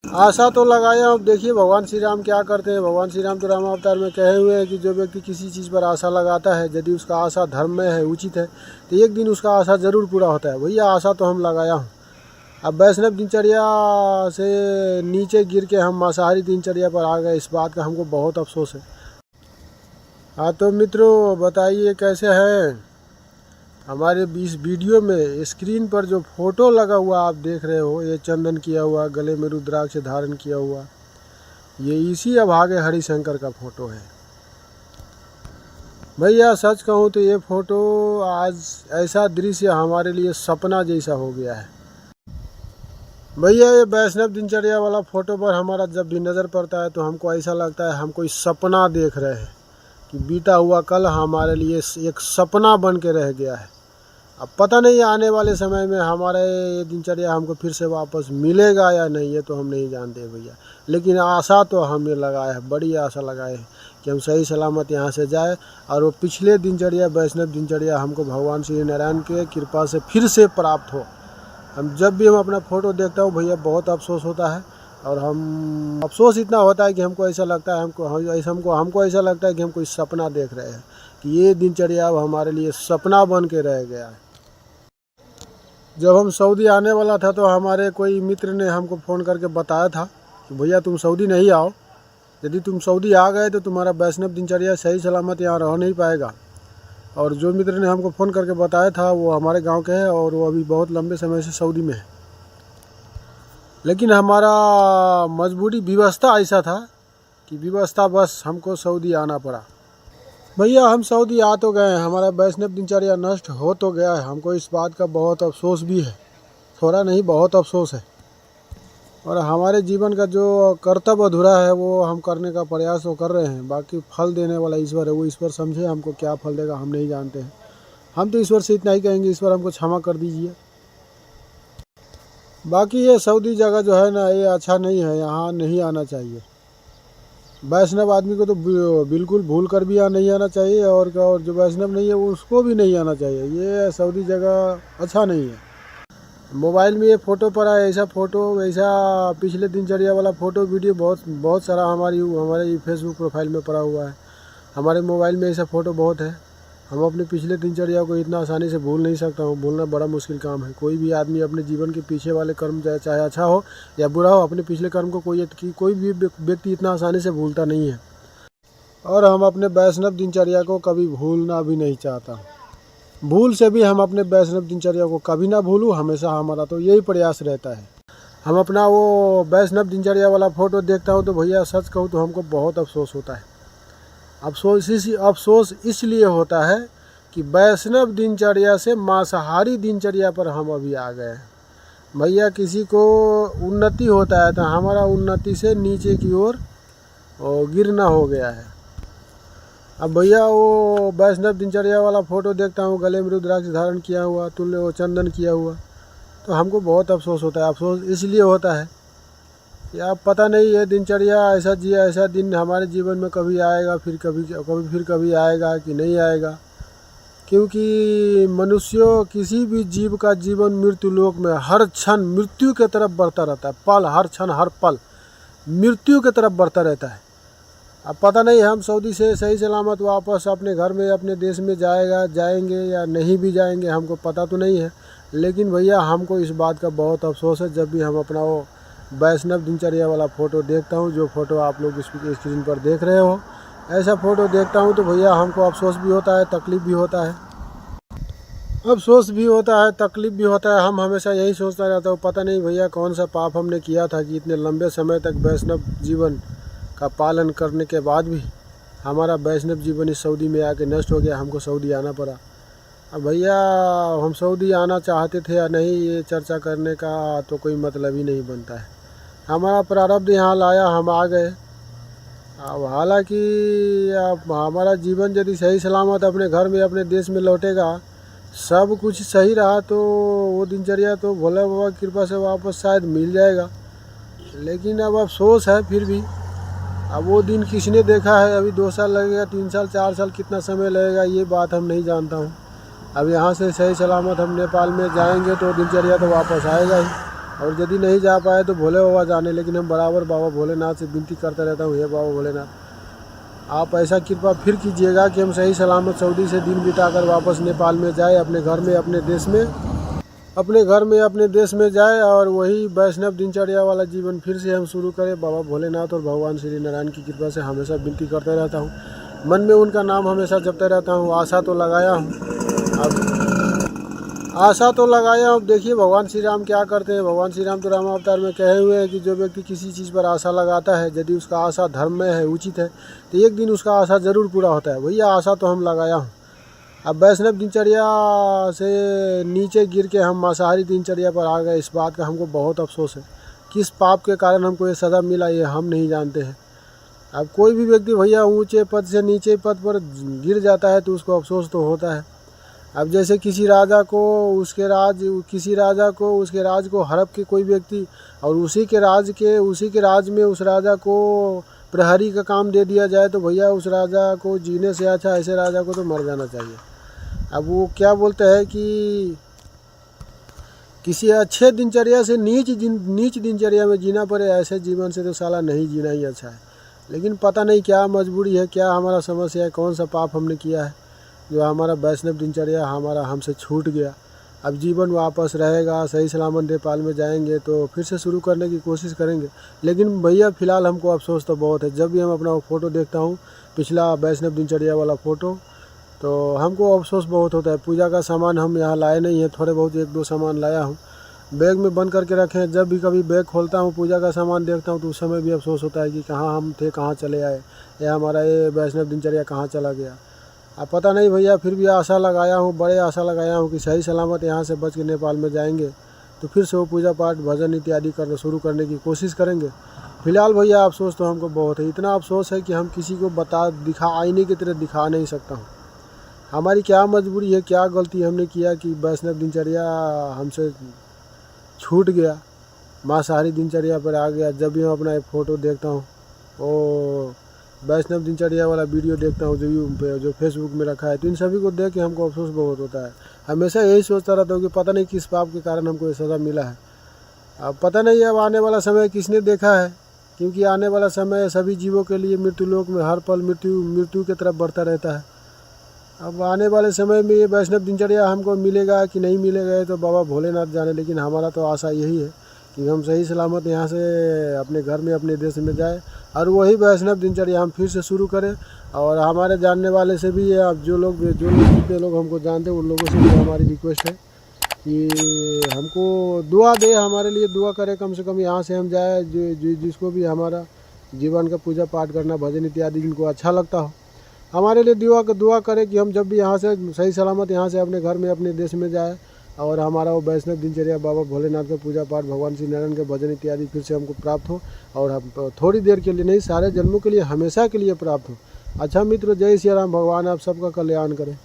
आशा तो लगाया हूँ। देखिए भगवान श्री राम क्या करते हैं। भगवान श्री राम तो राम अवतार में कहे हुए हैं कि जो व्यक्ति किसी चीज़ पर आशा लगाता है, यदि उसका आशा धर्म में है, उचित है, तो एक दिन उसका आशा ज़रूर पूरा होता है। भैया आशा तो हम लगाया हूँ। अब वैष्णव दिनचर्या से नीचे गिर के हम मांसाहारी दिनचर्या पर आ गए, इस बात का हमको बहुत अफसोस है। हाँ तो मित्रों बताइए कैसे हैं। हमारे इस वीडियो में स्क्रीन पर जो फोटो लगा हुआ आप देख रहे हो, ये चंदन किया हुआ, गले में रुद्राक्ष धारण किया हुआ, ये इसी अभागे हरिशंकर का फोटो है। भैया सच कहूँ तो ये फोटो आज ऐसा दृश्य हमारे लिए सपना जैसा हो गया है। भैया ये वैष्णव दिनचर्या वाला फोटो पर हमारा जब भी नज़र पड़ता है तो हमको ऐसा लगता है हम कोई सपना देख रहे हैं कि बीता हुआ कल हमारे लिए एक सपना बन के रह गया है। अब पता नहीं आने वाले समय में हमारा ये दिनचर्या हमको फिर से वापस मिलेगा या नहीं, ये तो हम नहीं जानते भैया। लेकिन आशा तो हमने लगाया है, बड़ी आशा लगाए है कि हम सही सलामत यहाँ से जाए और वो पिछले दिनचर्या वैष्णव दिनचर्या हमको भगवान श्री नारायण के कृपा से फिर से प्राप्त हो। जब भी हम अपना फ़ोटो देखता हूँ भैया बहुत अफसोस होता है, और हम अफसोस इतना होता है कि हमको ऐसा लगता है हमको ऐसा लगता है कि हम कोई सपना देख रहे हैं कि ये दिनचर्या अब हमारे लिए सपना बन के रह गया है। जब हम सऊदी आने वाला था तो हमारे कोई मित्र ने हमको फ़ोन करके बताया था कि भैया तुम सऊदी नहीं आओ, यदि तुम सऊदी आ गए तो तुम्हारा वैष्णव दिनचर्या सही सलामत यहाँ रह नहीं पाएगा। और जो मित्र ने हमको फ़ोन करके बताया था वो हमारे गांव के हैं और वो अभी बहुत लंबे समय से सऊदी में है। लेकिन हमारा मजबूरी व्यवस्था ऐसा था कि व्यवस्था बस हमको सऊदी आना पड़ा। भैया हम सऊदी आ तो गए हैं, हमारा वैष्णव दिनचर्या नष्ट हो तो गया है। हमको इस बात का बहुत अफसोस भी है, थोड़ा नहीं बहुत अफसोस है। और हमारे जीवन का जो कर्तव्य अधूरा है वो हम करने का प्रयास तो कर रहे हैं। बाकी फल देने वाला ईश्वर है, वो ईश्वर समझे हमको क्या फल देगा हम नहीं जानते हैं। हम तो ईश्वर से इतना ही कहेंगे, ईश्वर हमको क्षमा कर दीजिए। बाकी ये सऊदी जगह जो है ना, ये अच्छा नहीं है, यहाँ नहीं आना चाहिए। वैष्णव आदमी को तो बिल्कुल भूल कर भी यहाँ नहीं आना चाहिए, और जो वैष्णव नहीं है उसको भी नहीं आना चाहिए। ये सऊदी जगह अच्छा नहीं है। मोबाइल में ये फ़ोटो पड़ा है, ऐसा फ़ोटो ऐसा पिछले दिनचर्या वाला फ़ोटो वीडियो बहुत सारा हमारे फेसबुक प्रोफाइल में पड़ा हुआ है। हमारे मोबाइल में ऐसा फ़ोटो बहुत है। हम अपने पिछले दिनचर्या को इतना आसानी से भूल नहीं सकता हूँ, भूलना बड़ा मुश्किल काम है। कोई भी आदमी अपने जीवन के पीछे वाले कर्म चाहे अच्छा हो या बुरा हो, अपने पिछले कर्म को कोई भी व्यक्ति इतना आसानी से भूलता नहीं है। और हम अपने वैष्णव दिनचर्या को कभी भूलना भी नहीं चाहता। भूल से भी हम अपने वैष्णव दिनचर्या को कभी ना भूलूं, हमेशा हमारा तो यही प्रयास रहता है। हम अपना वो वैष्णव दिनचर्या वाला फ़ोटो देखता हूँ तो भैया सच कहूँ तो हमको बहुत अफसोस होता है। अफसोस इसलिए होता है कि वैष्णव दिनचर्या से मांसाहारी दिनचर्या पर हम अभी आ गए हैं। भैया किसी को उन्नति होता है तो हमारा उन्नति से नीचे की ओर गिरना हो गया है। अब भैया वो वैष्णव दिनचर्या वाला फ़ोटो देखता हूँ, गले में रुद्राक्ष धारण किया हुआ, वो चंदन किया हुआ, तो हमको बहुत अफसोस होता है। अफसोस इसलिए होता है कि अब पता नहीं ये दिनचर्या ऐसा दिन हमारे जीवन में कभी आएगा, फिर कभी आएगा कि नहीं आएगा। क्योंकि मनुष्य किसी भी जीव का जीवन मृत्यु लोक में हर क्षण मृत्यु की तरफ बढ़ता रहता है। हर क्षण हर पल मृत्यु की तरफ बढ़ता रहता है। अब पता नहीं हम सऊदी से सही सलामत वापस अपने घर में अपने देश में जाएंगे या नहीं भी जाएंगे, हमको पता तो नहीं है। लेकिन भैया हमको इस बात का बहुत अफसोस है जब भी हम अपना वो वैष्णव दिनचर्या वाला फ़ोटो देखता हूँ, जो फ़ोटो आप लोग स्क्रीन पर देख रहे हो, ऐसा फ़ोटो देखता हूँ तो भैया हमको अफसोस भी होता है, तकलीफ़ भी होता है। अफसोस भी होता है, तकलीफ़ भी होता है। हम हमेशा यही सोचता रहता हूँ, पता नहीं भैया कौन सा पाप हमने किया था कि इतने लंबे समय तक वैष्णव जीवन का पालन करने के बाद भी हमारा वैष्णव जीवन इस सऊदी में आके नष्ट हो गया, हमको सऊदी आना पड़ा। अब भैया हम सऊदी आना चाहते थे या नहीं, ये चर्चा करने का तो कोई मतलब ही नहीं बनता है। हमारा प्रारब्ध यहाँ लाया, हम आ गए। अब हालांकि अब हमारा जीवन यदि सही सलामत अपने घर में अपने देश में लौटेगा, सब कुछ सही रहा तो वो दिनचर्या तो भोले बाबा की कृपा से वापस शायद मिल जाएगा। लेकिन अब अफसोस है फिर भी। अब वो दिन किसने देखा है, अभी 2 साल लगेगा, 3 साल 4 साल कितना समय लगेगा ये बात हम नहीं जानता हूँ। अब यहाँ से सही सलामत हम नेपाल में जाएंगे तो दिनचर्या तो वापस आएगा ही। और यदि नहीं जा पाए तो भोले बाबा जाने, लेकिन हम बराबर बाबा भोलेनाथ से विनती करता रहता हूँ, हे बाबा भोलेनाथ आप ऐसा कृपा फिर कीजिएगा कि हम सही सलामत सऊदी से दिन बिताकर वापस नेपाल में जाए, अपने घर में अपने देश में जाए और वही वैष्णव दिनचर्या वाला जीवन फिर से हम शुरू करें। बाबा भोलेनाथ और भगवान श्री नारायण की कृपा से हमेशा विनती करते रहता हूँ, मन में उनका नाम हमेशा जपते रहता हूँ। आशा तो लगाया हूँ, अब देखिए भगवान श्री राम क्या करते हैं। भगवान श्री राम तो राम अवतार में कहे हुए हैं कि जो व्यक्ति किसी चीज़ पर आशा लगाता है, यदि उसका आशा धर्म में है, उचित है, तो एक दिन उसका आशा ज़रूर पूरा होता है। भैया आशा तो हम लगाया हूँ। अब वैष्णव दिनचर्या से नीचे गिर के हम मांसाहारी दिनचर्या पर आ गए, इस बात का हमको बहुत अफसोस है। किस पाप के कारण हमको ये सज़ा मिला ये हम नहीं जानते हैं। अब कोई भी व्यक्ति भैया ऊंचे पद से नीचे पद पर गिर जाता है तो उसको अफसोस तो होता है। अब जैसे किसी राजा को उसके राज को हड़प के कोई व्यक्ति और उसी के राज में उस राजा को प्रहरी का काम दे दिया जाए, तो भैया उस राजा को जीने से अच्छा ऐसे राजा को तो मर जाना चाहिए। अब वो क्या बोलते हैं कि किसी अच्छे दिनचर्या से नीच दिनचर्या में जीना पड़े, ऐसे जीवन से तो साला नहीं जीना ही अच्छा है। लेकिन पता नहीं क्या मजबूरी है, क्या हमारा समस्या है, कौन सा पाप हमने किया है जो हमारा वैष्णव दिनचर्या हमसे छूट गया। अब जीवन वापस रहेगा, सही सलामत नेपाल में जाएंगे तो फिर से शुरू करने की कोशिश करेंगे। लेकिन भैया फ़िलहाल हमको अफसोस तो बहुत है। जब भी हम अपना फ़ोटो देखता हूँ, पिछला वैष्णव दिनचर्या वाला फ़ोटो, तो हमको अफसोस बहुत होता है। पूजा का सामान हम यहाँ लाए नहीं हैं, थोड़े बहुत 1-2 सामान लाया हूँ, बैग में बंद करके रखे हैं। जब भी कभी बैग खोलता हूँ, पूजा का सामान देखता हूँ, तो उस समय भी अफसोस होता है कि कहाँ हम थे, कहाँ चले आए, या हमारा ये वैष्णव दिनचर्या कहाँ चला गया। अब पता नहीं भैया, फिर भी आशा लगाया हूँ, बड़े आशा लगाया हूँ कि सही सलामत यहाँ से बच के नेपाल में जाएंगे तो फिर से वो पूजा पाठ भजन इत्यादि शुरू करने की कोशिश करेंगे। फिलहाल भैया अफसोस तो हमको बहुत है, इतना अफसोस है कि हम किसी को आईने की तरह दिखा नहीं सकता हूँ। हमारी क्या मजबूरी है, क्या गलती हमने किया कि वैष्णव दिनचर्या हमसे छूट गया, मांसाहारी दिनचर्या पर आ गया। जब भी मैं अपना एक फ़ोटो देखता हूँ, वो वैष्णव दिनचर्या वाला वीडियो देखता हूँ जो फेसबुक में रखा है, तो इन सभी को देख के हमको अफसोस बहुत होता है। हमेशा यही सोचता रहता हूँ कि पता नहीं किस पाप के कारण हमको ये सज़ा मिला है। अब पता नहीं अब आने वाला समय किसने देखा है, क्योंकि आने वाला समय सभी जीवों के लिए मृत्युलोक में हर पल मृत्यु की तरफ बढ़ता रहता है। अब आने वाले समय में ये वैष्णव दिनचर्या हमको मिलेगा कि नहीं मिलेगा तो बाबा भोलेनाथ जाने, लेकिन हमारा तो आशा यही है कि हम सही सलामत यहाँ से अपने घर में अपने देश में जाए और वही वैष्णव दिनचर्या हम फिर से शुरू करें। और हमारे जानने वाले से भी अब जो लोग जितने लोग हमको जानते हैं उन लोगों से भी हमारी रिक्वेस्ट है कि हमको दुआ दे, हमारे लिए दुआ करे, कम से कम यहाँ से हम जाए, जिसको भी हमारा जीवन का पूजा पाठ करना, भजन इत्यादि जिनको अच्छा लगता हो, हमारे लिए दुआ करे कि हम जब भी यहाँ से सही सलामत यहाँ से अपने घर में अपने देश में जाए और हमारा वो वैष्णव दिनचर्या बाबा भोलेनाथ का पूजा पाठ, भगवान श्री नारायण के भजन इत्यादि फिर से हमको प्राप्त हो और हम थोड़ी देर के लिए नहीं, सारे जन्मों के लिए, हमेशा के लिए प्राप्त हो। अच्छा मित्र, जय श्री राम। भगवान आप सबका कल्याण करें।